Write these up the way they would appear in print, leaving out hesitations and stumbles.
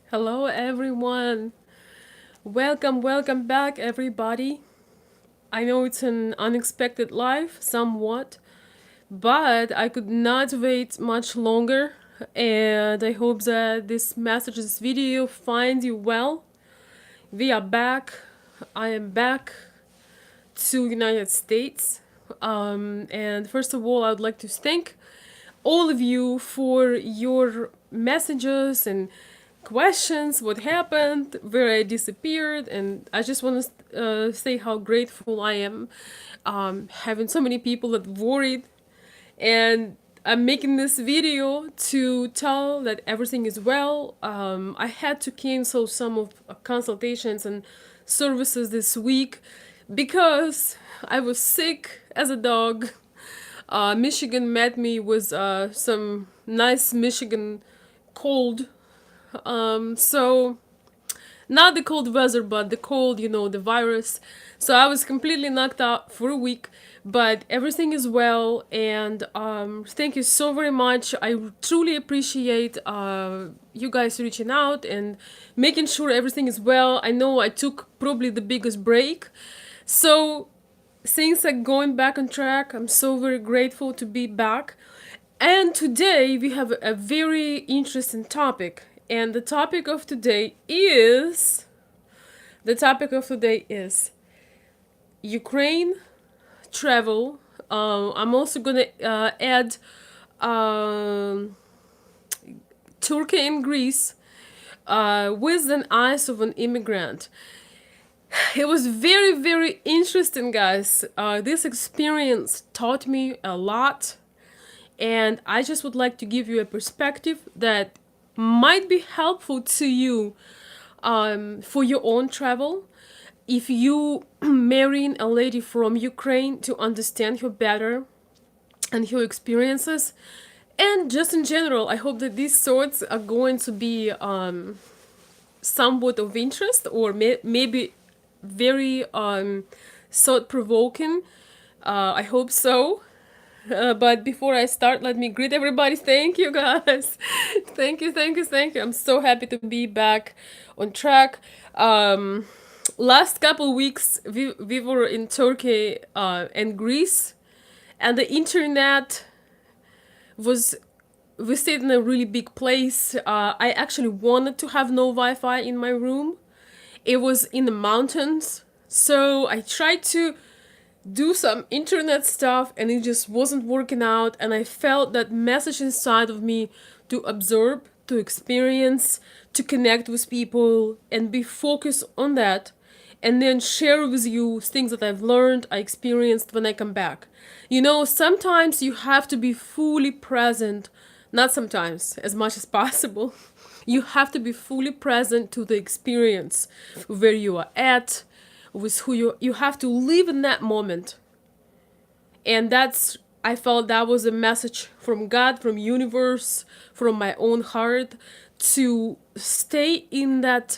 Hello, everyone. Welcome back, everybody. I know it's an unexpected live, somewhat, but I could not wait much longer. And I hope that this video finds you well. We are back. I am back to United States. And first of all, I would like to thank all of you for your messages and questions, what happened, where I disappeared, and I just want to say how grateful I am having so many people that worried. And I'm making this video to tell that everything is well. I had to cancel some of consultations and services this week because I was sick as a dog. Michigan met me with some nice Michigan cold. So not the cold weather, but the cold, the virus. So I was completely knocked out for a week, but everything is well. And thank you so very much. I truly appreciate you guys reaching out and making sure everything is well. I know I took probably the biggest break. So things are going back on track. I'm so very grateful to be back. And today we have a very interesting topic. And the topic of today is Ukraine travel. I'm also gonna add um, Turkey and Greece with an eyes of an immigrant. It was very interesting, guys. This experience taught me a lot, and I just would like to give you a perspective that might be helpful to you for your own travel. If you marrying a lady from Ukraine, to understand her better and her experiences, and just in general, I hope that these thoughts are going to be somewhat of interest, or maybe very thought provoking. I hope so. But before I start, let me greet everybody. Thank you, guys. Thank you. I'm so happy to be back on track. Last couple weeks, we were in Turkey and Greece, and the internet was. We stayed in a really big place. I actually wanted to have no Wi-Fi in my room. It was in the mountains, so I tried to do some internet stuff and it just wasn't working out, and I felt that message inside of me to absorb, to experience, to connect with people and be focused on that, and then share with you things that I've learned, I experienced when I come back. Sometimes you have to be fully present, not sometimes, as much as possible. You have to be fully present to the experience, where you are at, with who you have to live in that moment. And that's, I felt that was a message from God, from universe, from my own heart, to stay in that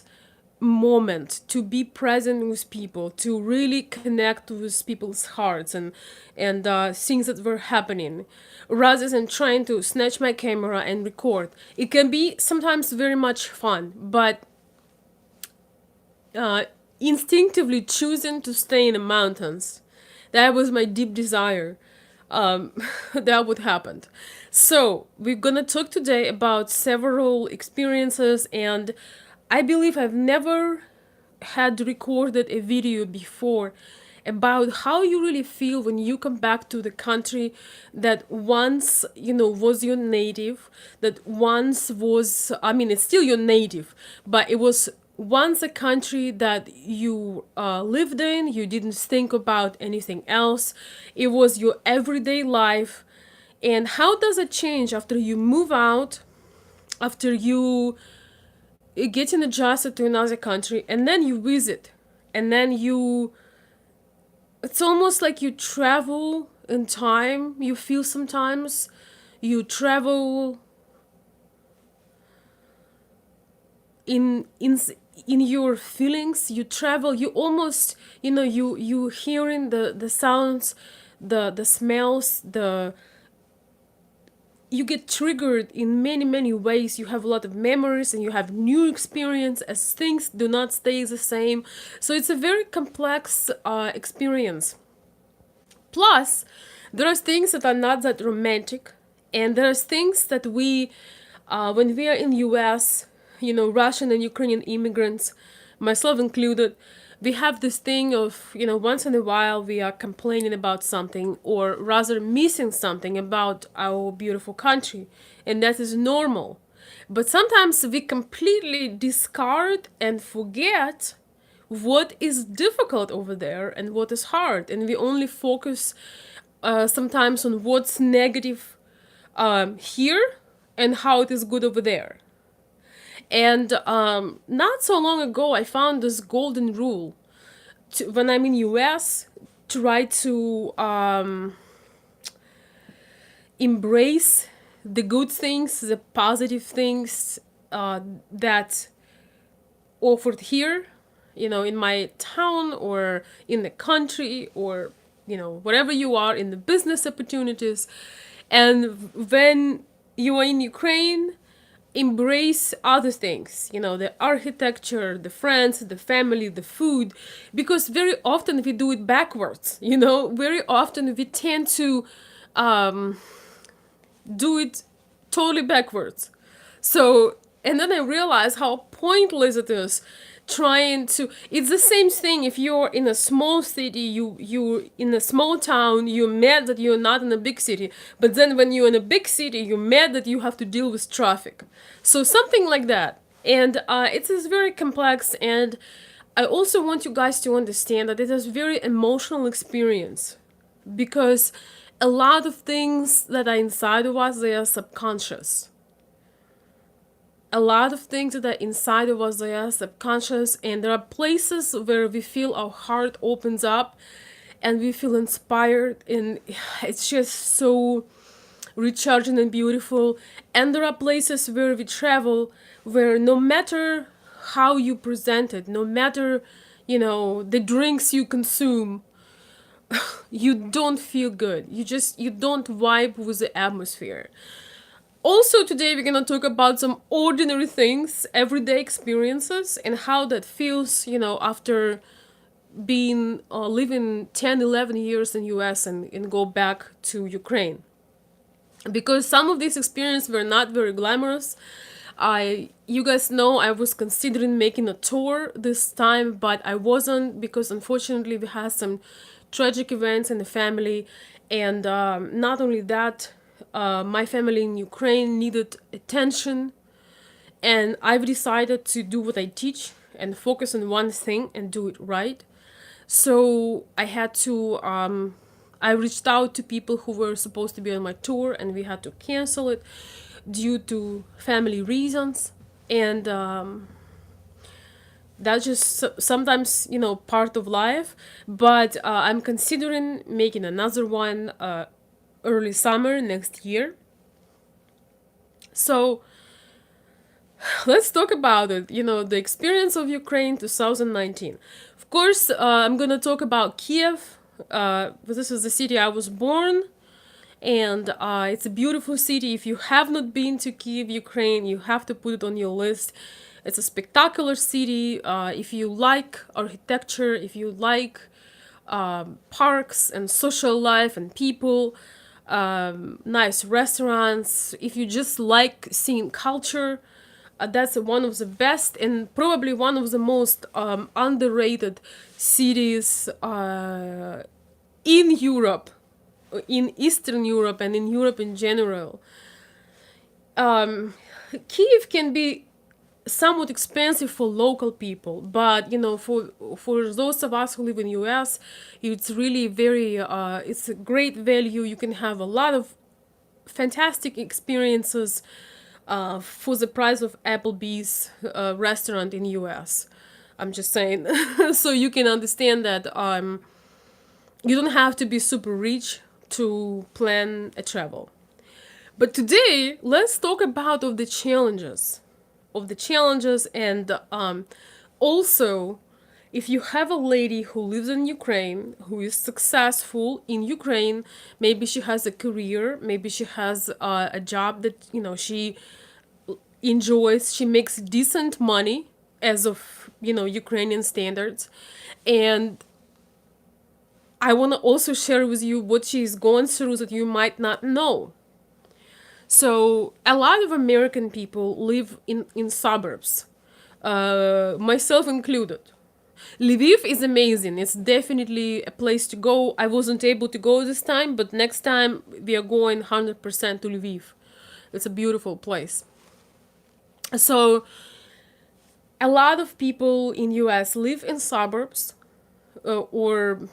moment, to be present with people, to really connect with people's hearts and things that were happening, rather than trying to snatch my camera and record. It can be sometimes very much fun, but uh, instinctively choosing to stay in the mountains, that was my deep desire. That would happen. So we're gonna talk today about several experiences, and I believe I've never had recorded a video before about how you really feel when you come back to the country that once was your native, that once was, I mean, it's still your native, but it was once a country that you lived in. You didn't think about anything else. It was your everyday life. And how does it change after you move out, after you getting adjusted to another country, and then you visit, and then it's almost like you travel in time. You feel sometimes you travel in your feelings. You travel, you almost, you hearing the sounds, the smells, you get triggered in many many ways. You have a lot of memories and you have new experience as things do not stay the same. So it's a very complex experience. Plus, there are things that are not that romantic, and there are things that we, when we are in U.S., Russian and Ukrainian immigrants, myself included, we have this thing of, once in a while we are complaining about something, or rather missing something about our beautiful country, and that is normal. But sometimes we completely discard and forget what is difficult over there and what is hard, and we only focus sometimes on what's negative here and how it is good over there. And not so long ago, I found this golden rule when I'm in US, try to embrace the good things, the positive things that offered here, in my town or in the country, or wherever you are, in the business opportunities. And when you are in Ukraine, embrace other things, the architecture, the friends, the family, the food, because very often we do it backwards. Very often we tend to do it totally backwards. So, and then I realized how pointless it is trying to. It's the same thing if you're in a small city, you in a small town, you're mad that you're not in a big city, but then when you're in a big city, you're mad that you have to deal with traffic. So something like that. And it is very complex, and I also want you guys to understand that it is very emotional experience, because a lot of things that are inside of us, they are subconscious. A lot of things that are inside of us, they are subconscious, and there are places where we feel our heart opens up and we feel inspired, and it's just so recharging and beautiful. And there are places where we travel where no matter how you present it, no matter the drinks you consume, you don't feel good. You don't vibe with the atmosphere. Also, today we're gonna talk about some ordinary things, everyday experiences, and how that feels, after being living 10, 11 years in US, and go back to Ukraine. Because some of these experiences were not very glamorous. You guys know I was considering making a tour this time, but I wasn't, because unfortunately we had some tragic events in the family. And not only that, my family in Ukraine needed attention, and I've decided to do what I teach and focus on one thing and do it right. So I had to, I reached out to people who were supposed to be on my tour, and we had to cancel it due to family reasons. And that's just sometimes, part of life. But I'm considering making another one early summer next year. So let's talk about it. The experience of Ukraine 2019. Of course, I'm gonna talk about Kiev. This is the city I was born, and it's a beautiful city. If you have not been to Kiev, Ukraine, you have to put it on your list. It's a spectacular city. If you like architecture, if you like parks and social life and people, nice restaurants, if you just like seeing culture, that's one of the best and probably one of the most underrated cities in Europe, in Eastern Europe, and in Europe in general. Kiev can be somewhat expensive for local people, but for those of us who live in US, it's really very it's a great value. You can have a lot of fantastic experiences for the price of Applebee's restaurant in US. I'm just saying. So you can understand that you don't have to be super rich to plan a travel. But today, let's talk about of the challenges, and also if you have a lady who lives in Ukraine, who is successful in Ukraine, maybe she has a career, maybe she has a job that, she enjoys, she makes decent money as of, Ukrainian standards. And I want to also share with you what she's going through that you might not know. So, a lot of American people live in suburbs, myself included. Lviv is amazing. It's definitely a place to go. I wasn't able to go this time, but next time we are going 100% to Lviv. It's a beautiful place. So, a lot of people in US live in suburbs, or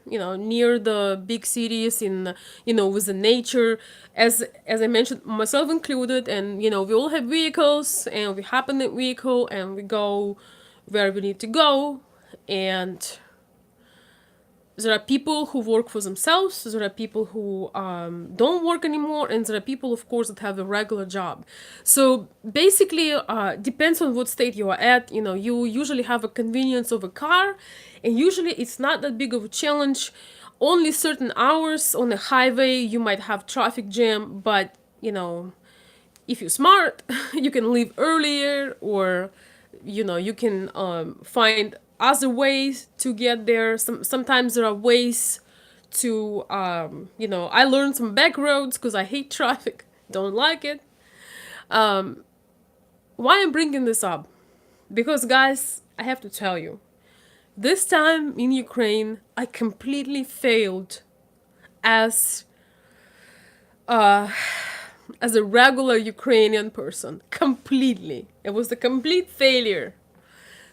near the big cities, in with the nature, as I mentioned, myself included. And we all have vehicles, and we hop in the vehicle and we go where we need to go. And there are people who work for themselves, there are people who don't work anymore, and there are people, of course, that have a regular job. So basically, depends on what state you are at. You usually have a convenience of a car, and usually it's not that big of a challenge. Only certain hours on the highway you might have traffic jam, but if you're smart, you can leave earlier, or you can find other ways to get there. Sometimes there are ways to I learned some back roads because I hate traffic, don't like it. Why I'm bringing this up? Because, guys, I have to tell you, this time in Ukraine I completely failed as a regular Ukrainian person. Completely. It was a complete failure.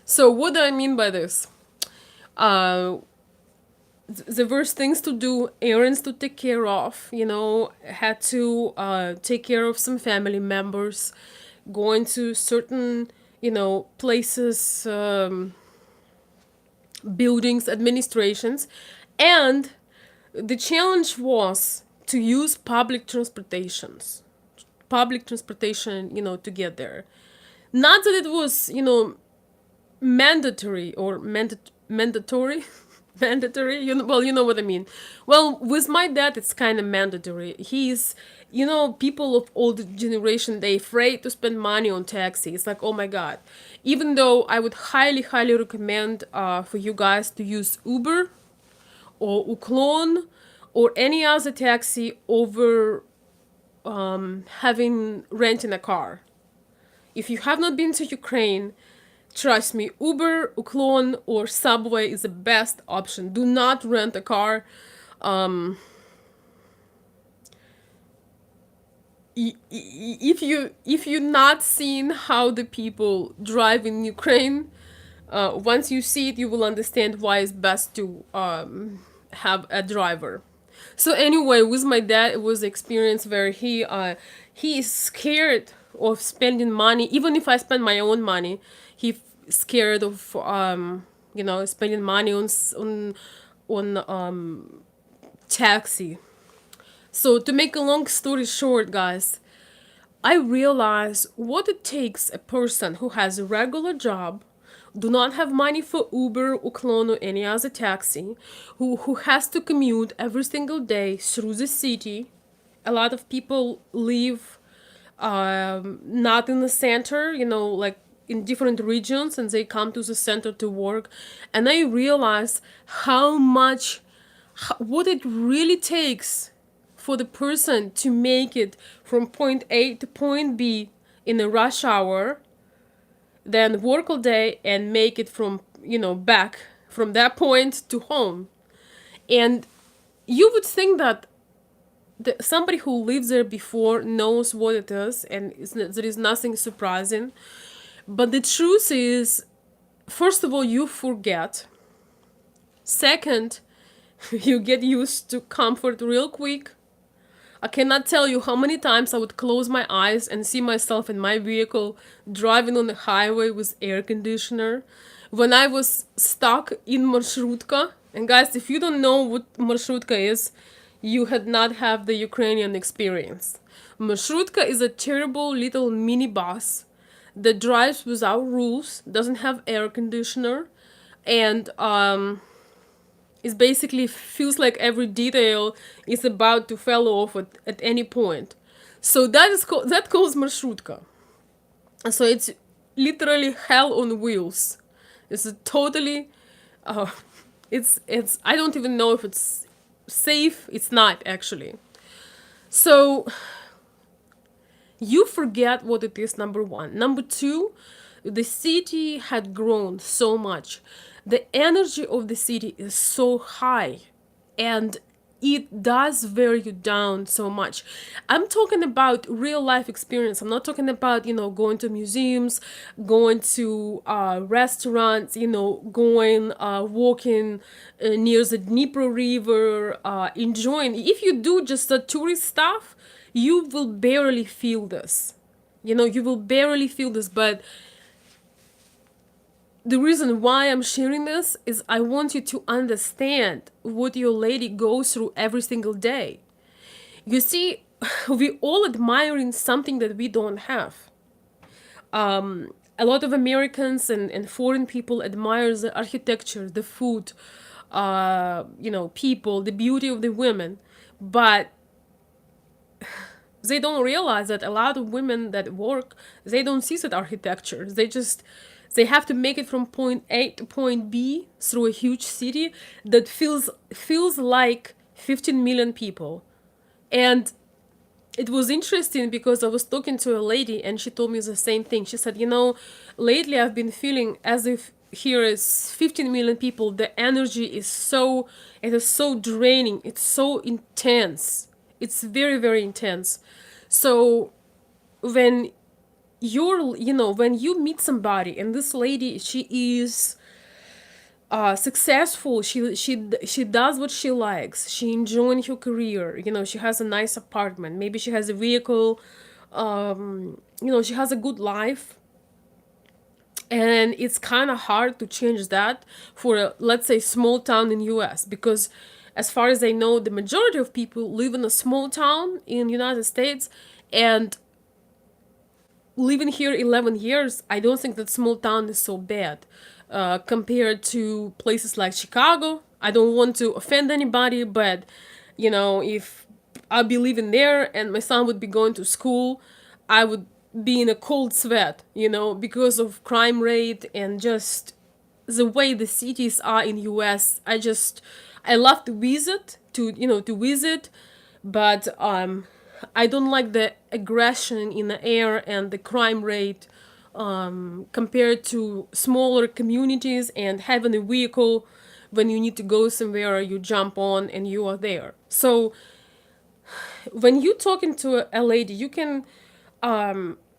So what do I mean by this? The worst things to do, errands to take care of, had to take care of some family members, going to certain, places, buildings, administrations. And the challenge was to use public transportation, to get there. Not that it was, mandatory or mandatory mandatory, well, you know what I mean. Well, with my dad it's kind of mandatory. He's, people of older generation, they afraid to spend money on taxi. It's like, oh my god. Even though I would highly recommend for you guys to use Uber or Uklon or any other taxi over renting a car. If you have not been to Ukraine, trust me, Uber, Uklon, or Subway is the best option. Do not rent a car. If you're not seeing how the people drive in Ukraine, once you see it, you will understand why it's best to have a driver. So anyway, with my dad, it was the experience where he is scared of spending money. Even if I spend my own money, he scared of spending money on taxi. So to make a long story short, guys, I realize what it takes a person who has a regular job, do not have money for Uber, Uklon, or any other taxi, who has to commute every single day through the city. A lot of people live not in the center, like in different regions, and they come to the center to work. And I realized what it really takes for the person to make it from point A to point B in a rush hour, then work all day and make it from, back from that point to home. And you would think that somebody who lives there before knows what it is, and there is nothing surprising. But the truth is, first of all, you forget. Second, you get used to comfort real quick. I cannot tell you how many times I would close my eyes and see myself in my vehicle driving on the highway with air conditioner. When I was stuck in marshrutka, and guys, if you don't know what marshrutka is, you had not have the Ukrainian experience. Marshrutka is a terrible little mini bus that drives without rules, doesn't have air conditioner, and it basically feels like every detail is about to fall off at any point. So that calls marshrutka. So it's literally hell on wheels. It's a totally, uh, it's I don't even know if it's safe. It's not actually. So you forget what it is, number one. Number two, the city had grown so much. The energy of the city is so high, and it does wear you down so much. I'm talking about real life experience. I'm not talking about, going to museums, going to restaurants, going walking near the Dnipro River, enjoying. If you do just the tourist stuff, you will barely feel this. You will barely feel this, but the reason why I'm sharing this is I want you to understand what your lady goes through every single day. You see, we all admiring something that we don't have. A lot of Americans and foreign people admire the architecture, the food, people, the beauty of the women, but they don't realize that a lot of women that work, they don't see that architecture. They have to make it from point A to point B through a huge city that feels like 15 million people. And it was interesting because I was talking to a lady and she told me the same thing. She said, lately I've been feeling as if here is 15 million people. The energy it is so draining. It's so intense. It's very, very intense. So when when you meet somebody and this lady, she is successful, she does what she likes, she enjoying her career, she has a nice apartment, maybe she has a vehicle, she has a good life, and it's kind of hard to change that for a, let's say, small town in US, because as far as I know, the majority of people live in a small town in United States, and living here 11 years, I don't think that small town is so bad compared to places like Chicago. I don't want to offend anybody, but if I'd be living there and my son would be going to school, I would be in a cold sweat, because of crime rate and just the way the cities are in US. I love to visit, but I don't like the aggression in the air and the crime rate compared to smaller communities and having a vehicle. When you need to go somewhere, you jump on and you are there. So when you're talking to a lady, you can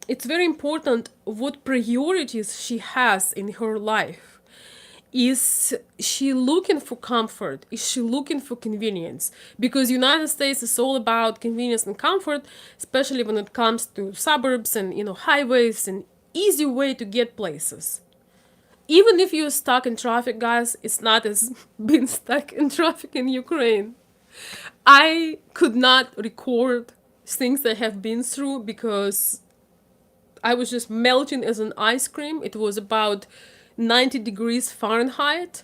it's very important what priorities she has in her life. Is she looking for comfort? Is she looking for convenience? Because United States is all about convenience and comfort, especially when it comes to suburbs and highways and easy way to get places. Even if you're stuck in traffic, guys, it's not as being stuck in traffic in Ukraine. I could not record things I have been through because I was just melting as an ice cream. It was about 90 degrees Fahrenheit.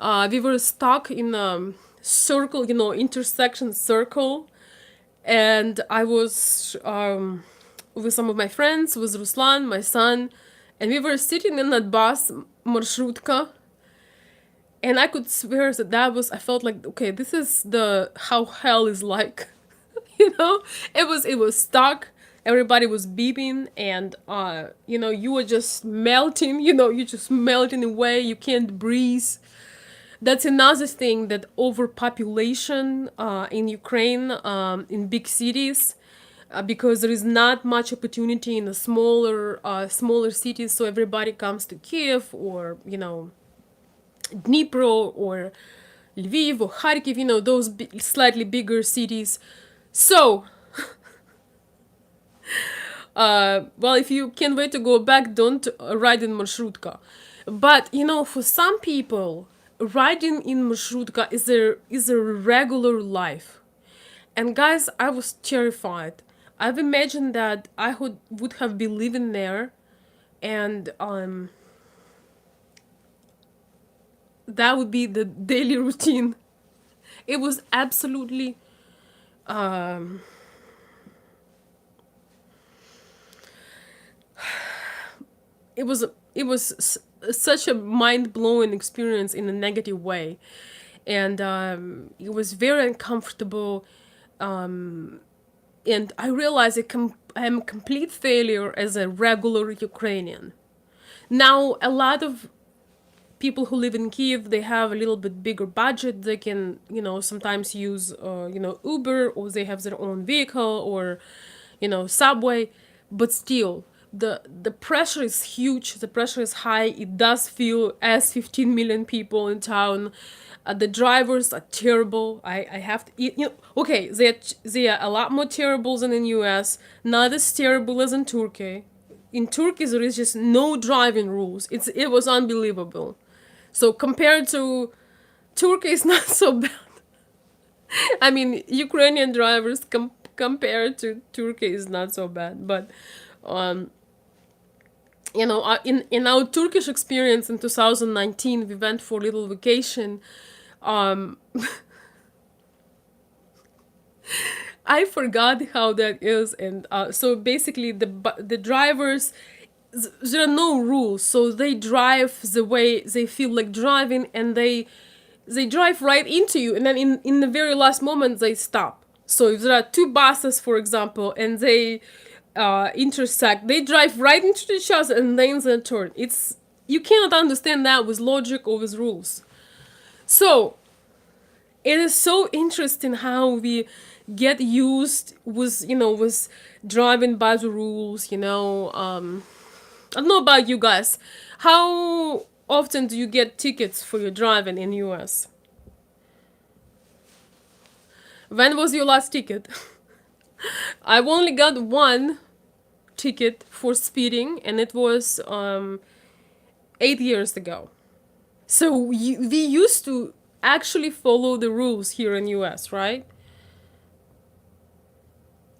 We were stuck in a circle, intersection circle. And I was with some of my friends, with Ruslan, my son, and we were sitting in that bus, marshrutka. And I could swear I felt like, okay, this is how hell is like. It was stuck. Everybody was beeping, and you were just melting. You just melting away. You can't breathe. That's another thing, that overpopulation in Ukraine, in big cities, because there is not much opportunity in the smaller cities. So everybody comes to Kiev or Dnipro or Lviv or Kharkiv. Those slightly bigger cities. So well, if you can't wait to go back, don't ride in marshrutka. But for some people, riding in marshrutka is a regular life. And guys, I was terrified. I've imagined that I would have been living there, and that would be the daily routine. It was absolutely um, it was it was such a mind blowing experience in a negative way, and it was very uncomfortable. And I realized I am a complete failure as a regular Ukrainian. Now, a lot of people who live in Kiev, they have a little bit bigger budget. They can, sometimes use, Uber, or they have their own vehicle, or, subway. But still, the pressure is huge. The pressure is high. It does feel as 15 million people in town. The drivers are terrible. I have to, okay, they are a lot more terrible than in US. Not as terrible as in Turkey. In Turkey, there is just no driving rules. It was unbelievable. So compared to Turkey, is not so bad. I mean, Ukrainian drivers compared to Turkey is not so bad. But um, in our Turkish experience in 2019, we went for a little vacation. Um, I forgot how that is, and so basically the drivers, there are no rules, so they drive the way they feel like driving, and they drive right into you, and then in the very last moment they stop. So if there are two buses, for example, and they intersect, they drive right into each other and then they turn. You cannot understand that with logic or with rules. So it is so interesting how we get used with driving by the rules. I don't know about you guys. How often do you get tickets for your driving in US? When was your last ticket? I've only got one ticket for speeding, and it was 8 years ago. So we used to actually follow the rules here in US, right?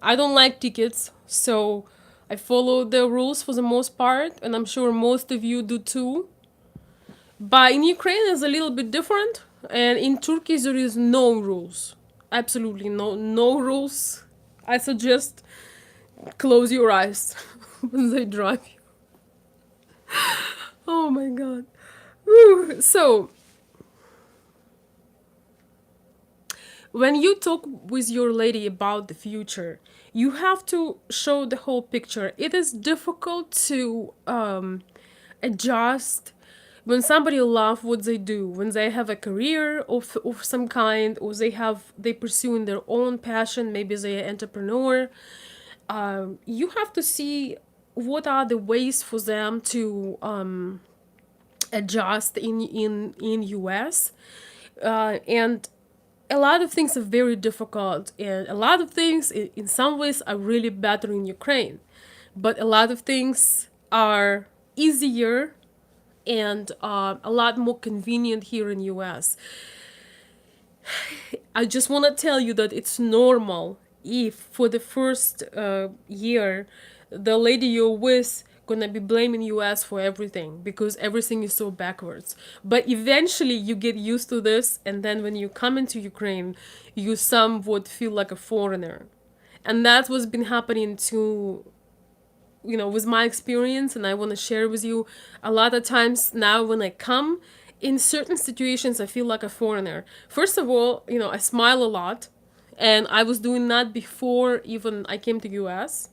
I don't like tickets, so I follow the rules for the most part, and I'm sure most of you do too. But in Ukraine, it's a little bit different, and in Turkey, there is no rules. Absolutely no rules. I suggest close your eyes when they drive you. Oh my god. Whew. So, when you talk with your lady about the future, you have to show the whole picture. It is difficult to adjust when somebody loves what they do, when they have a career of some kind, or they pursuing their own passion, maybe they're an entrepreneur. You have to see what are the ways for them to adjust in US, and a lot of things are very difficult, and a lot of things in some ways are really better in Ukraine, but a lot of things are easier and a lot more convenient here in US. I just want to tell you that it's normal if for the first year the lady you're with gonna be blaming US for everything because everything is so backwards. But eventually you get used to this, and then when you come into Ukraine, you somewhat feel like a foreigner. And that's what's been happening to with my experience, and I want to share with you. A lot of times now when I come in certain situations, I feel like a foreigner. First of all, I smile a lot, and I was doing that before even I came to US.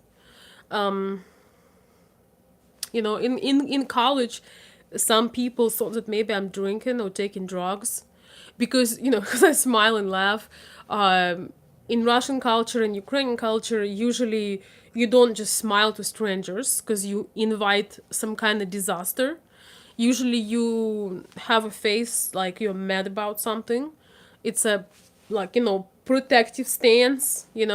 In college, some people thought that maybe I'm drinking or taking drugs because, because I smile and laugh. In Russian culture and Ukrainian culture, usually you don't just smile to strangers because you invite some kind of disaster. Usually you have a face like you're mad about something. It's a, like, protective stance, you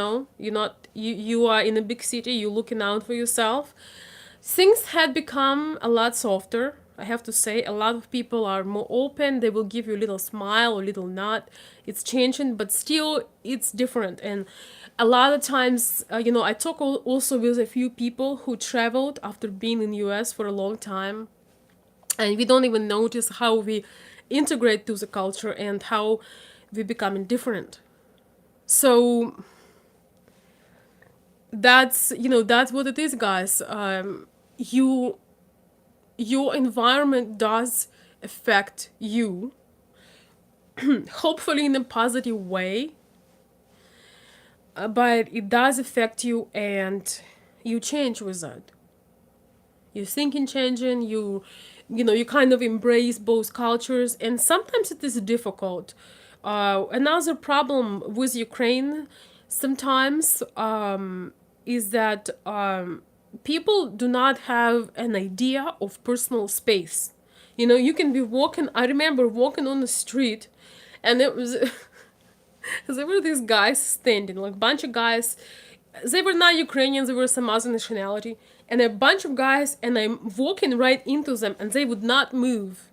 are in a big city, you're looking out for yourself. Things had become a lot softer. I have to say, a lot of people are more open. They will give you a little smile or a little nod. It's changing, but still, it's different. And a lot of times, I talk also with a few people who traveled after being in US for a long time, and we don't even notice how we integrate to the culture and how we become indifferent. So that's what it is, guys. You your environment does affect you, hopefully in a positive way, but it does affect you, and you change with that. Your thinking changing, you kind of embrace both cultures, and sometimes it is difficult. Another problem with Ukraine sometimes is that people do not have an idea of personal space. You can be walking. I remember walking on the street, and it was there were these guys standing, like a bunch of guys. They were not Ukrainians, they were some other nationality. And a bunch of guys, and I'm walking right into them, and they would not move.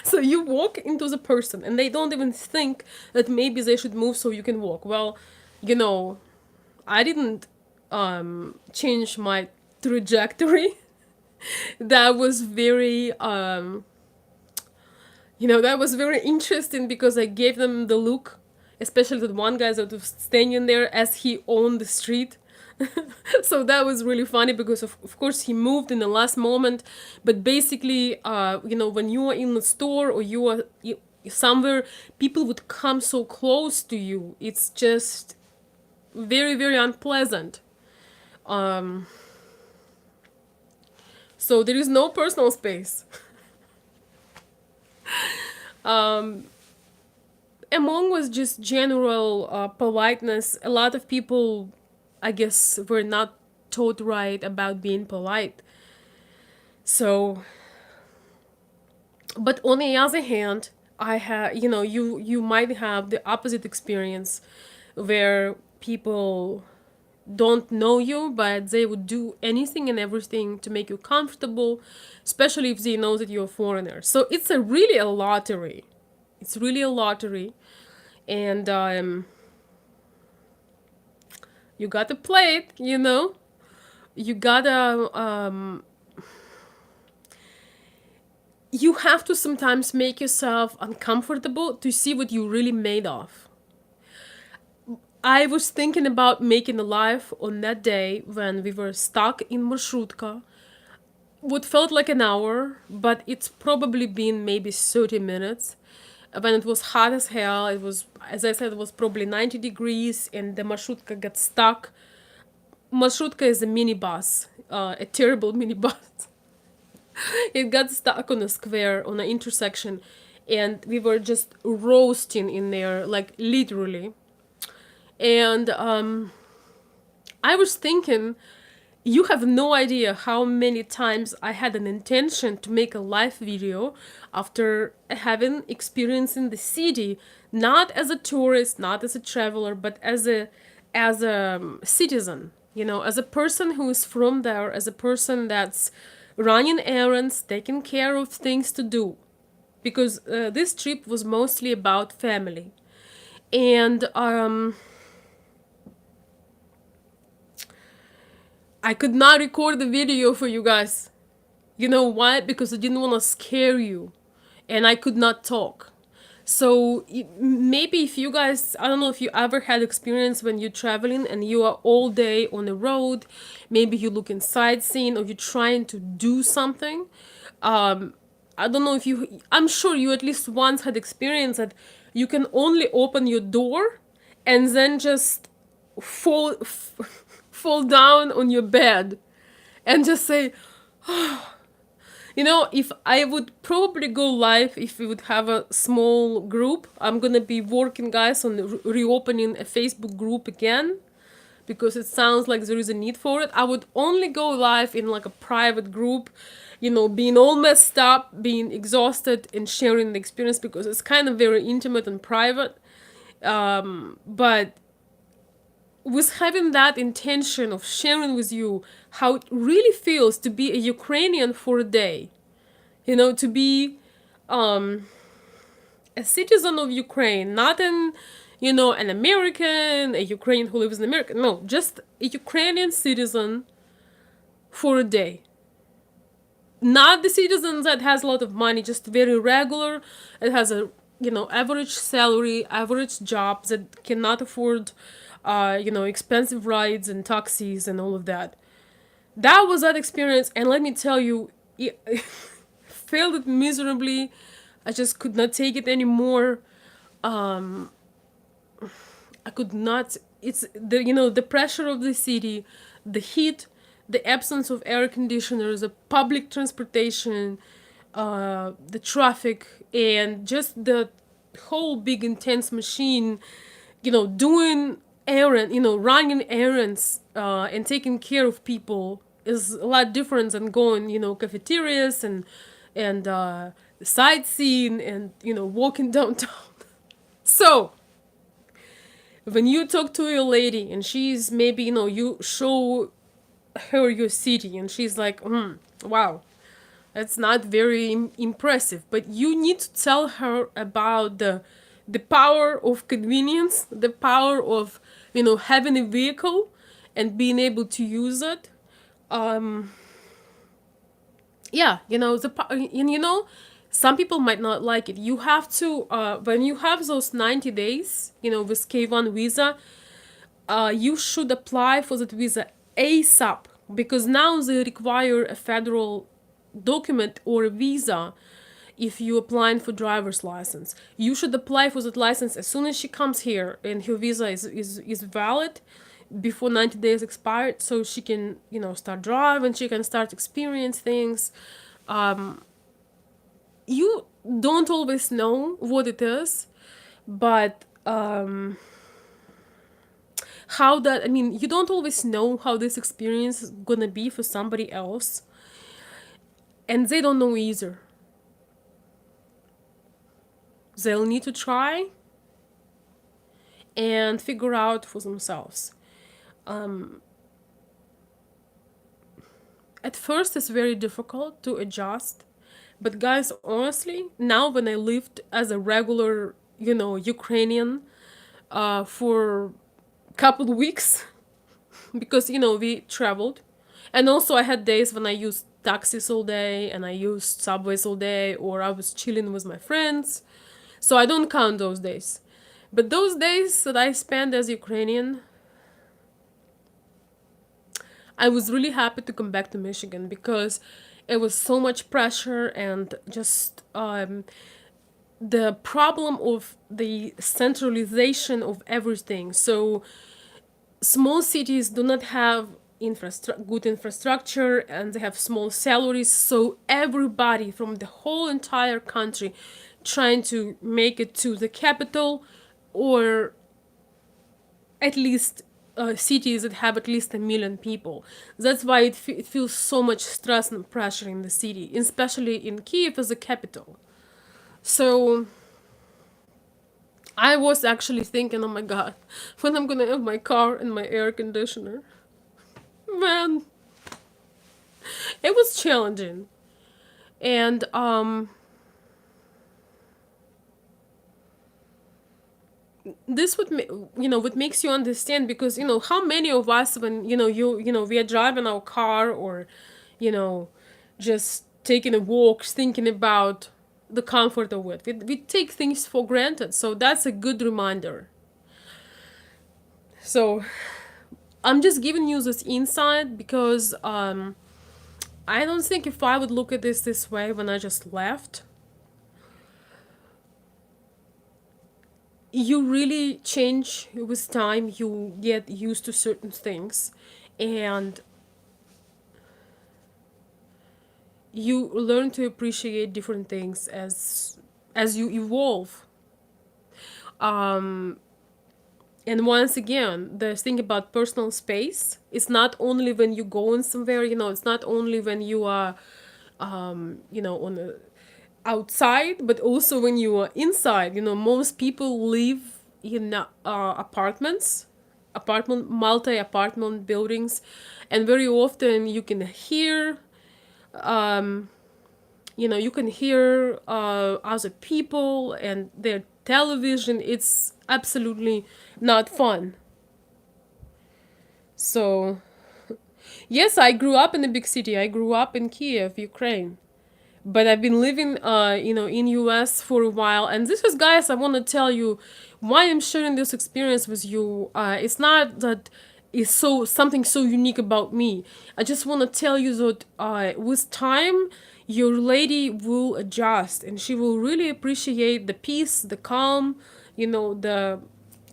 So you walk into the person, and they don't even think that maybe they should move so you can walk. Well, I didn't change my trajectory. That was very that was very interesting because I gave them the look, especially the one guy that was standing there as he owned the street. So that was really funny because of course he moved in the last moment, but basically when you are in the store or somewhere, people would come so close to you. It's just very, very unpleasant. So there is no personal space. Among was just general politeness. A lot of people, I guess, were not taught right about being polite. So, but on the other hand, I have, you might have the opposite experience where people don't know you, but they would do anything and everything to make you comfortable, especially if they know that you're a foreigner. So it's really a lottery. It's really a lottery. And you gotta play it, You gotta, you have to sometimes make yourself uncomfortable to see what you're really made of. I was thinking about making a live on that day when we were stuck in marshrutka. What felt like an hour, but it's probably been maybe 30 minutes. When it was hot as hell, it was, as I said, it was probably 90 degrees, and the marshrutka got stuck. Marshrutka is a minibus, a terrible minibus. It got stuck on a square, on an intersection, and we were just roasting in there, like literally. And I was thinking, you have no idea how many times I had an intention to make a live video after having experience in the city, not as a tourist, not as a traveler, but as a citizen, as a person who is from there, as a person that's running errands, taking care of things to do. Because this trip was mostly about family. And I could not record the video for you guys. You know why? Because I didn't want to scare you. And I could not talk. So maybe if you guys, I don't know if you ever had experience when you're traveling and you are all day on the road, maybe you're looking sightseeing or you're trying to do something. I don't know if I'm sure you at least once had experience that you can only open your door and then just fall down on your bed and just say, if I would probably go live if we would have a small group. I'm gonna be working, guys, on reopening a Facebook group again because it sounds like there is a need for it. I would only go live in like a private group, being all messed up, being exhausted, and sharing the experience because it's kind of very intimate and private. But with having that intention of sharing with you how it really feels to be a Ukrainian for a day, to be a citizen of Ukraine, not an American, a Ukrainian who lives in America. No, just a Ukrainian citizen for a day. not the citizens that has a lot of money, just very regular. It has a average salary, average jobs that cannot afford expensive rides and taxis and all of that. That was that experience, and let me tell you, it failed it miserably. I just could not take it anymore. I could not. It's the the pressure of the city, the heat, the absence of air conditioners, the public transportation, the traffic, and just the whole big intense machine. Doing running errands and taking care of people is a lot different than going cafeterias and sightseeing and walking downtown. So when you talk to your lady and she's maybe you show her your city and she's like wow, that's not very impressive, but you need to tell her about the power of convenience, the power of having a vehicle and being able to use it. um yeah, and some people might not like it. You have to when you have those 90 days with K1 visa, you should apply for that visa ASAP, because now they require a federal document or a visa. If you applying for driver's license, you should apply for that license as soon as she comes here and her visa is valid before 90 days expired, so she can start driving, she can start experience things. You don't always know what it is, but how that, I mean, you don't always know how this experience is gonna be for somebody else, and they don't know either. They'll need to try and figure out for themselves. At first, it's very difficult to adjust, but guys, honestly, now when I lived as a regular, Ukrainian, for a couple of weeks, because we traveled, and also I had days when I used taxis all day and I used subways all day, or I was chilling with my friends. So I don't count those days. But those days that I spent as Ukrainian, I was really happy to come back to Michigan because it was so much pressure and just the problem of the centralization of everything. So small cities do not have good infrastructure and they have small salaries. So everybody from the whole entire country trying to make it to the capital, or at least cities that have at least 1 million people. That's why it feels so much stress and pressure in the city, especially in Kiev as a capital. So I was actually thinking, oh my god, when I'm gonna have my car and my air conditioner. Man, it was challenging. And this would what makes you understand, because how many of us, when we are driving our car, or you know just taking a walk, thinking about the comfort of it, we take things for granted. So that's a good reminder. So I'm just giving you this insight because I don't think if I would look at this way when I just left, you really change with time. You get used to certain things, and you learn to appreciate different things as you evolve. um and once again, the thing about personal space, it's not only when you go in somewhere, it's not only when you are on a outside, but also when you are inside. Most people live in multi apartment buildings, and very often you can hear other people and their television. It's absolutely not fun. So Yes, I grew up in a big city. I grew up in Kiev, Ukraine. But I've been living, in US for a while. And this is, guys, I want to tell you why I'm sharing this experience with you. It's not that it's so something so unique about me. I just want to tell you that with time, your lady will adjust, and she will really appreciate the peace, the calm, the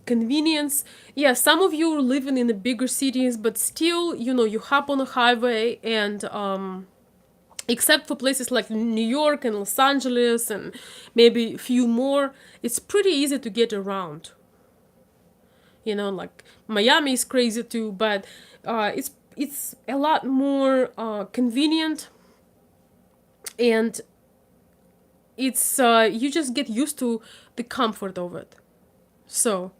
convenience. Yeah, some of you are living in the bigger cities, but still, you hop on a highway and except for places like New York and Los Angeles and maybe a few more, it's pretty easy to get around. Like Miami is crazy too, but it's a lot more convenient, and it's you just get used to the comfort of it. So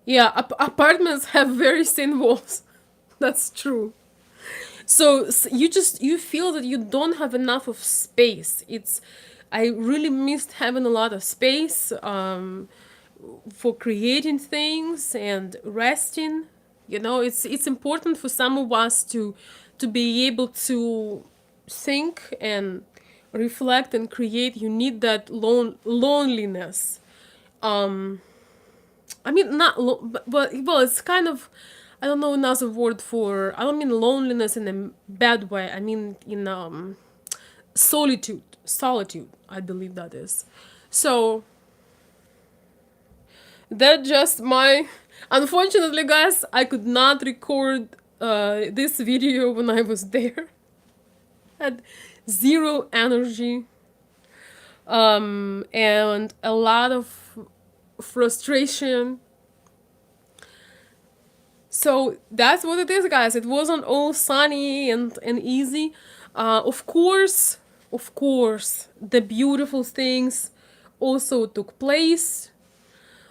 yeah, apartments have very thin walls. That's true. So you feel that you don't have enough of space. I really missed having a lot of space for creating things and resting. It's important for some of us to be able to think and reflect and create. You need that loneliness. I mean, not but well, it's kind of, I don't know another word for. I don't mean loneliness in a bad way. I mean in solitude. I believe that is. So that just my. Unfortunately, guys, I could not record this video when I was there. Had zero energy, and a lot of frustration. So that's what it is, guys. It wasn't all sunny and easy. Of course, the beautiful things also took place.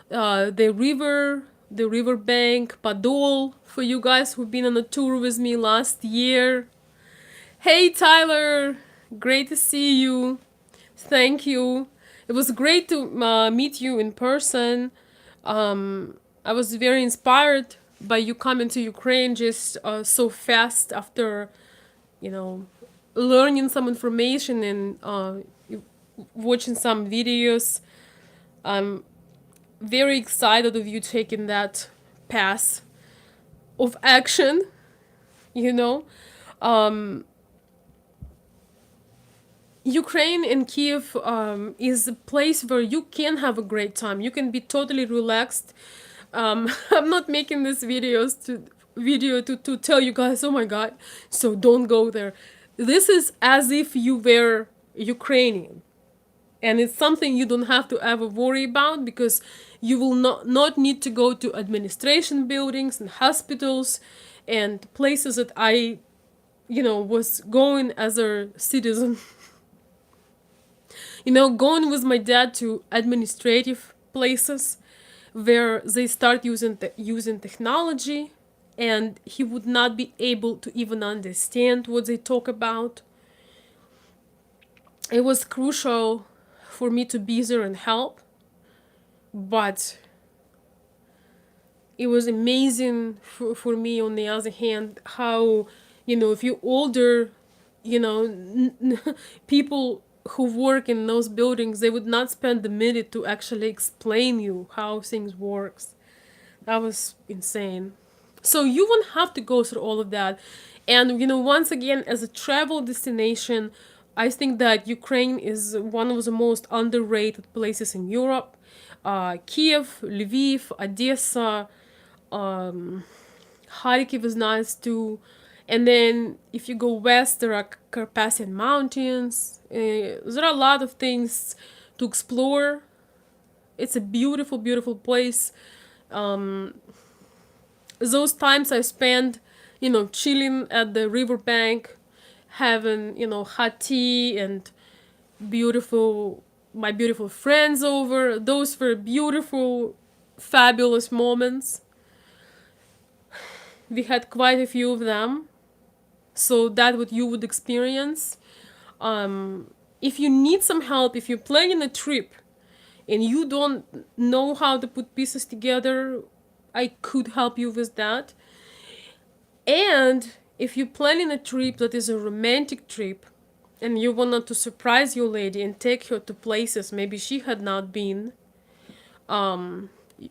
The river bank, Padol, for you guys who've been on a tour with me last year. Hey, Tyler, great to see you. Thank you. It was great to meet you in person. I was very inspired by you coming to Ukraine just so fast after, you know, learning some information and watching some videos. I'm very excited of you taking that path of action, you know. Um, Ukraine and Kiev is a place where you can have a great time. You can be totally relaxed. I'm not making this video to tell you guys, oh my god, so don't go there. This is as if you were Ukrainian. And it's something you don't have to ever worry about, because you will not need to go to administration buildings and hospitals and places that I, was going as a citizen. Going with my dad to administrative places where they start using technology, and he would not be able to even understand what they talk about. It was crucial for me to be there and help, but it was amazing for me on the other hand how, if you're older, people who work in those buildings, they would not spend a minute to actually explain you how things works. That was insane. So you won't have to go through all of that. And once again, as a travel destination, I think that Ukraine is one of the most underrated places in Europe. Kiev, Lviv, Odessa, Kharkiv is nice too. And then if you go west, there are Carpathian Mountains. There are a lot of things to explore. It's a beautiful, beautiful place. Those times I spent, chilling at the riverbank, having, hot tea and my beautiful friends over. Those were beautiful, fabulous moments. We had quite a few of them. So that's what you would experience. If you need some help, if you're planning a trip and you don't know how to put pieces together, I could help you with that. And if you're planning a trip that is a romantic trip and you wanted to surprise your lady and take her to places maybe she had not been,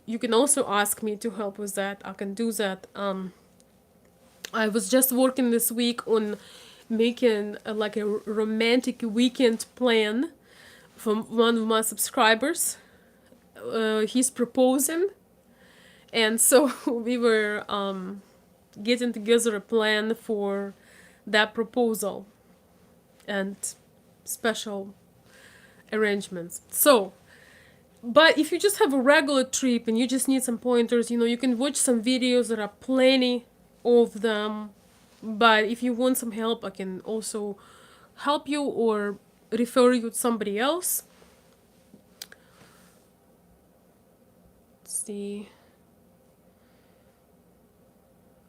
you can also ask me to help with that. I can do that. I was just working this week on making like a romantic weekend plan from one of my subscribers. He's proposing, and so we were getting together a plan for that proposal and special arrangements. So, but if you just have a regular trip and you just need some pointers, you can watch some videos. There are plenty of them. But if you want some help, I can also help you or refer you to somebody else. Let's see.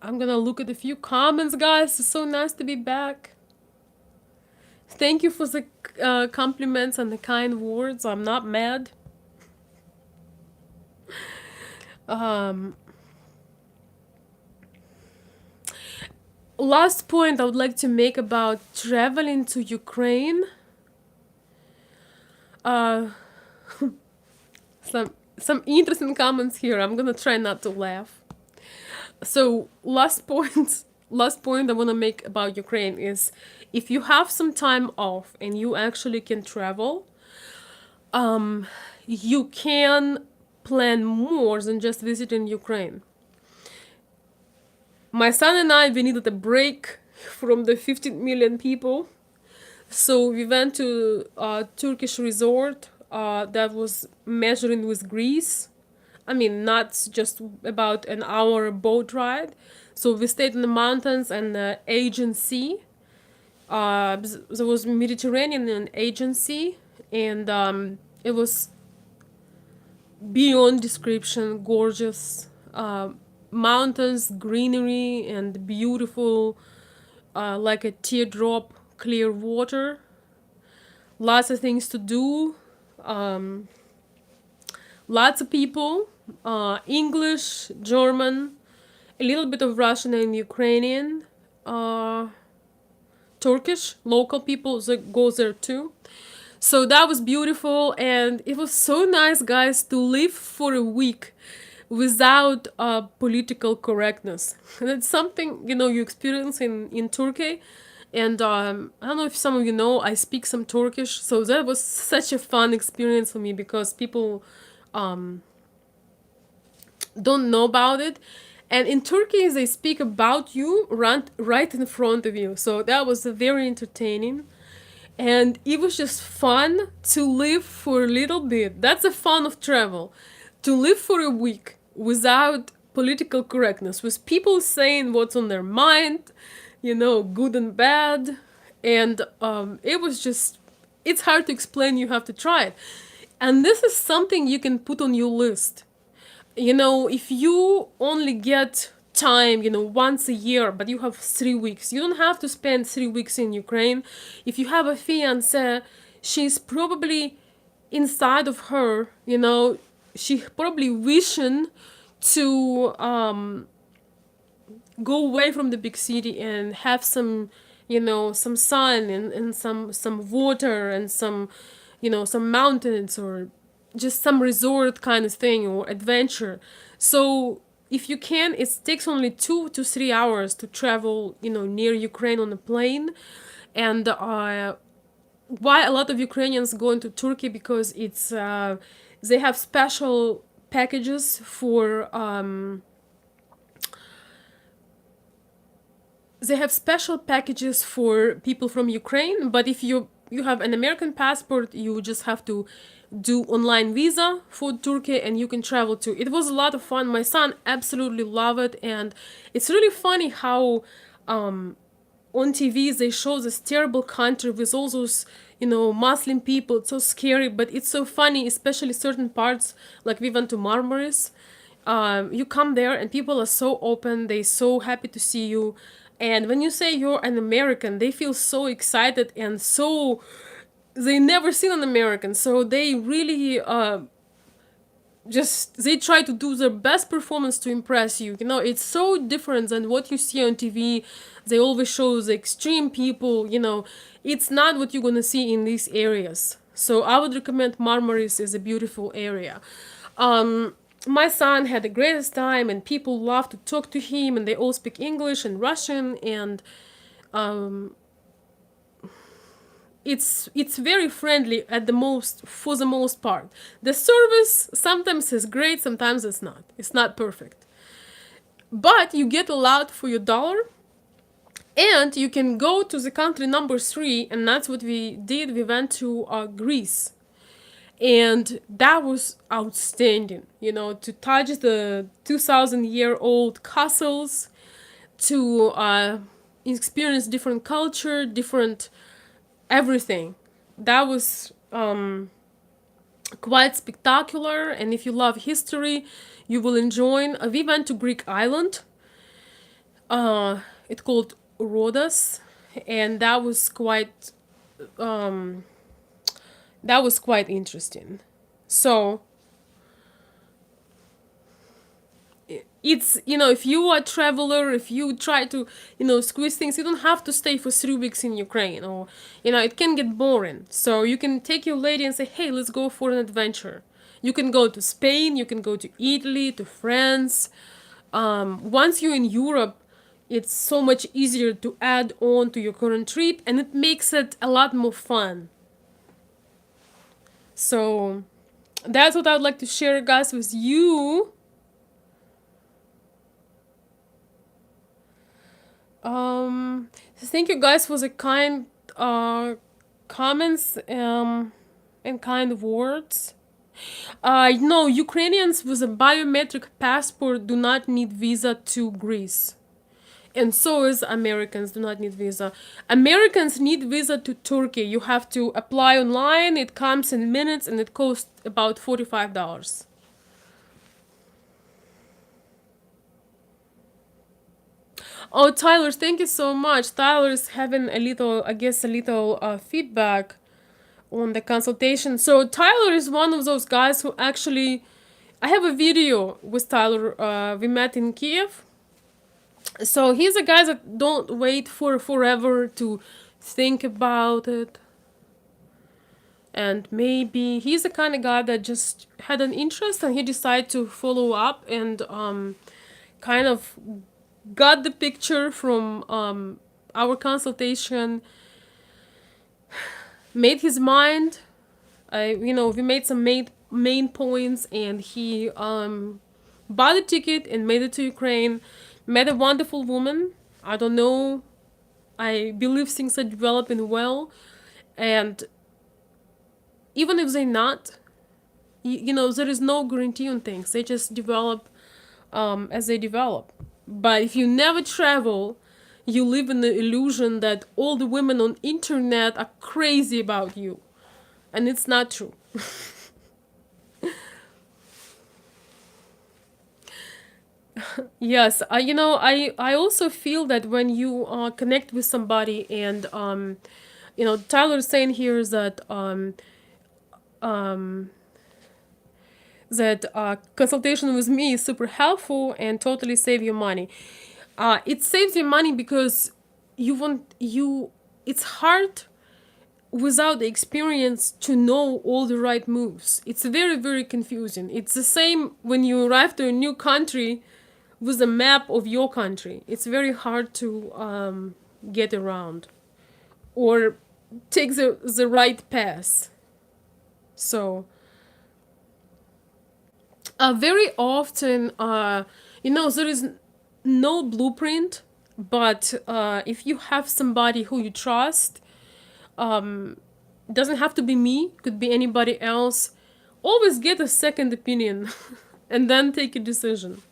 I'm gonna look at a few comments, guys. It's so nice to be back. Thank you for the compliments and the kind words. I'm not mad. Last point I would like to make about traveling to Ukraine. Some interesting comments here. I'm gonna try not to laugh. So last point I want to make about Ukraine is, if you have some time off and you actually can travel, you can plan more than just visiting Ukraine. My son and I, we needed a break from the 15 million people, so we went to a Turkish resort that was measuring with Greece. I mean, not just about an hour boat ride. So we stayed in the mountains and the Aegean Sea. There was Mediterranean and Aegean Sea, and it was beyond description, gorgeous. Mountains, greenery, and beautiful, like a teardrop, clear water. Lots of things to do. Lots of people. English, German, a little bit of Russian and Ukrainian. Turkish, local people that go there too. So that was beautiful, and it was so nice, guys, to live for a week without political correctness. And it's something, you experience in Turkey. And I don't know if some of you know, I speak some Turkish. So that was such a fun experience for me, because people don't know about it. And in Turkey, they speak about you right in front of you. So that was very entertaining. And it was just fun to live for a little bit. That's the fun of travel. To live for a week without political correctness, with people saying what's on their mind, good and bad. And it was just, it's hard to explain, you have to try it. And this is something you can put on your list. If you only get time, once a year, but you have 3 weeks, you don't have to spend 3 weeks in Ukraine. If you have a fiancé, she's probably inside of her, she probably wishing to go away from the big city and have some, some sun and some water and some, some mountains, or just some resort kind of thing, or adventure. So if you can, it takes only 2 to 3 hours to travel, near Ukraine on a plane. And why a lot of Ukrainians go into Turkey, because it's they have special packages for people from Ukraine. But if you have an American passport, you just have to do online visa for Turkey and you can travel too. It was a lot of fun. My son absolutely loved it, and it's really funny how on TV they show this terrible country with all those, Muslim people. It's so scary, but it's so funny, especially certain parts, like we went to Marmaris. You come there and people are so open, they're so happy to see you. And when you say you're an American, they feel so excited and so they never seen an American, so they really just they try to do their best performance to impress you. You know, it's so different than what you see on TV. They always show the extreme people. You know, it's not what you're gonna see in these areas. So I would recommend Marmaris is a beautiful area. My son had the greatest time, and people love to talk to him, and they all speak English and Russian, and it's very friendly at the most for the most part. The service sometimes is great, sometimes it's not. It's not perfect, but you get a lot for your dollar, and you can go to the country number three, and that's what we did. We went to Greece, and that was outstanding. You know, to touch the 2,000-year-old castles, to experience different culture, different everything. That was quite spectacular, and if you love history, you will enjoy. We went to Greek island. It's called Rhodos, and that was quite interesting. So it's, you know, if you are a traveler, if you try to, you know, squeeze things, you don't have to stay for 3 weeks in Ukraine, or, you know, it can get boring. So you can take your lady and say, hey, let's go for an adventure. You can go to Spain, you can go to Italy, to France. Once you're in Europe, it's so much easier to add on to your current trip, and it makes it a lot more fun. So that's what I would like to share, guys, with you. Thank you guys for the kind comments and kind words. No, Ukrainians with a biometric passport do not need visa to Greece. And so is Americans do not need visa. Americans need visa to Turkey. You have to apply online. It comes in minutes, and it costs about $45. Oh, Tyler, thank you so much. Tyler is having a little, I guess, a little feedback on the consultation. So Tyler is one of those guys who actually, I have a video with Tyler. We met in Kiev. So he's a guy that don't wait for forever to think about it. And maybe he's the kind of guy that just had an interest, and he decided to follow up, and kind of got the picture from our consultation, made his mind. We made some main points, and he bought a ticket and made it to Ukraine. Met a wonderful woman. I don't know. I believe things are developing well, and even if they're not, there is no guarantee on things. They just develop as they develop. But if you never travel, you live in the illusion that all the women on internet are crazy about you, and it's not true. Yes, I also feel that when you connect with somebody, and Tyler's saying here is that consultation with me is super helpful and totally save you money. It saves you money because it's hard without the experience to know all the right moves. It's very, very confusing. It's the same when you arrive to a new country with a map of your country. It's very hard to get around or take the right path. So very often, there is no blueprint, but if you have somebody who you trust, doesn't have to be me, could be anybody else, always get a second opinion and then take a decision.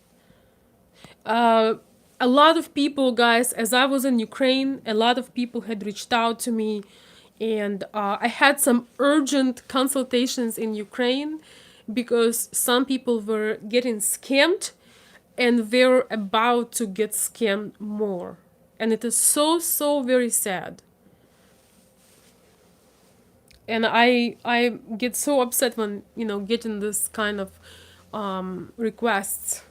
A lot of people, guys, as I was in Ukraine, a lot of people had reached out to me, and I had some urgent consultations in Ukraine because some people were getting scammed, and they're about to get scammed more. And it is so, so very sad. And I get so upset when, getting this kind of requests.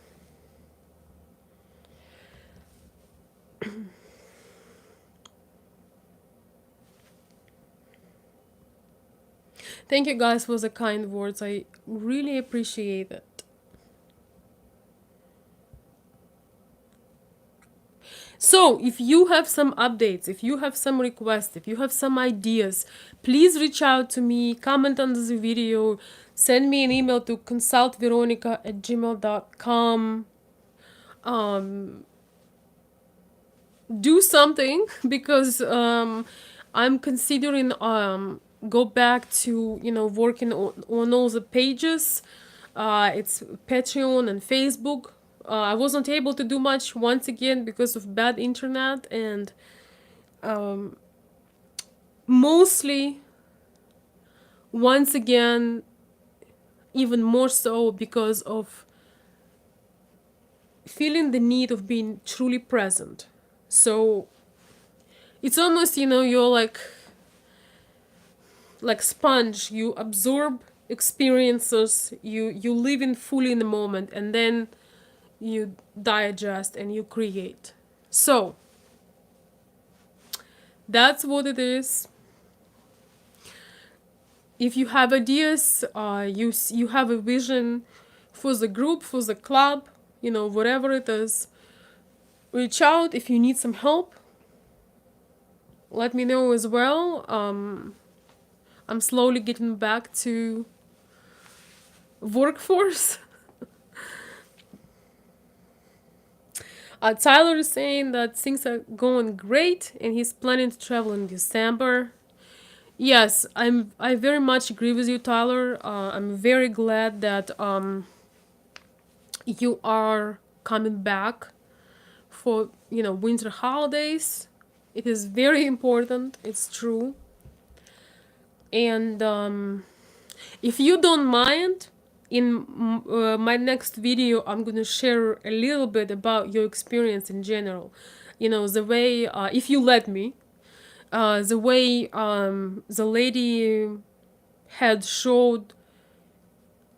Thank you guys for the kind words. I really appreciate it. So, if you have some updates, if you have some requests, if you have some ideas, please reach out to me, comment on this video, send me an email to consultveronica@gmail.com. Um, do something because I'm considering go back to working on all the pages. It's Patreon and Facebook. I wasn't able to do much once again because of bad internet, and um, mostly once again even more so because of feeling the need of being truly present. So it's almost, you're like sponge. You absorb experiences, you live in fully in the moment, and then you digest and you create. So that's what it is. If you have ideas, you have a vision for the group, for the club, whatever it is, reach out. If you need some help, let me know as well. I'm slowly getting back to workforce. Tyler is saying that things are going great and he's planning to travel in December. Yes, I very much agree with you, Tyler. I'm very glad that you are coming back for winter holidays. It is very important. It's true. And if you don't mind, in my next video, I'm gonna share a little bit about your experience in general. The way, if you let me, the way the lady had showed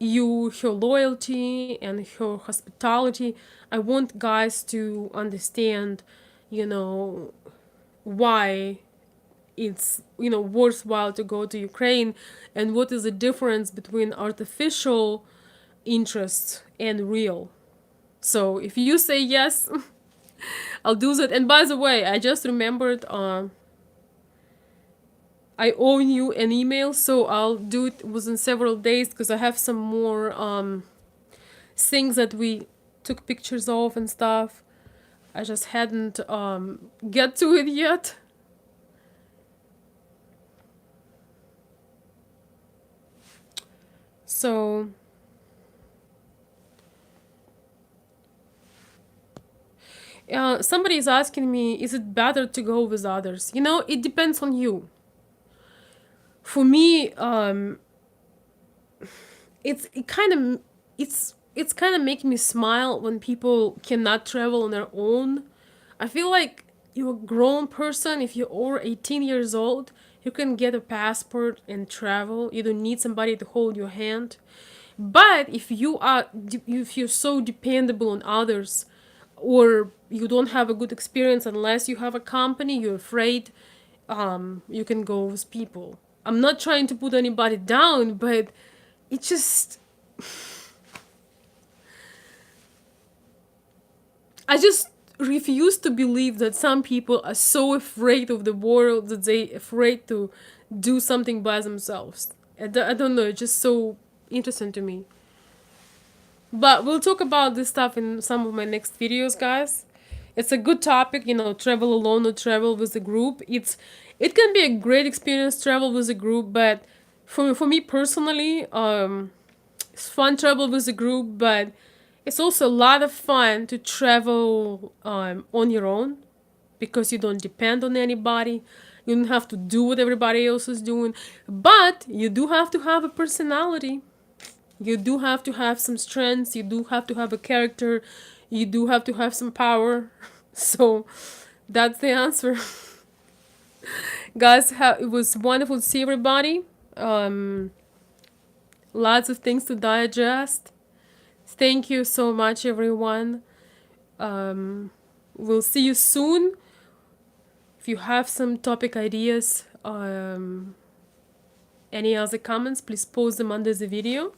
you her loyalty and her hospitality. I want guys to understand, why it's worthwhile to go to Ukraine, and what is the difference between artificial interest and real. So if you say yes, I'll do that. And by the way, I just remembered I owe you an email, so I'll do it within several days because I have some more things that we took pictures of and stuff. I just hadn't get to it yet. So somebody is asking me, is it better to go with others? It depends on you. For me, it's kind of making me smile when people cannot travel on their own. I feel like you're a grown person. If you're over 18 years old, you can get a passport and travel. You don't need somebody to hold your hand. But if you're so dependable on others, or you don't have a good experience unless you have a company, you're afraid, you can go with people. I'm not trying to put anybody down, but it just, I just refuse to believe that some people are so afraid of the world that they afraid to do something by themselves. I don't know, it's just so interesting to me. But we'll talk about this stuff in some of my next videos, guys. It's a good topic, travel alone or travel with a group. It can be a great experience travel with a group, but for me personally, it's fun travel with a group, but it's also a lot of fun to travel on your own because you don't depend on anybody. You don't have to do what everybody else is doing, but you do have to have a personality. You do have to have some strengths. You do have to have a character. You do have to have some power. So that's the answer. Guys, it was wonderful to see everybody. Lots of things to digest. Thank you so much, everyone. Um, we'll see you soon. If you have some topic ideas, any other comments, please post them under the video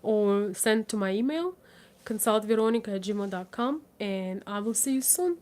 or send to my email, consultveronica@gmail.com, and I will see you soon.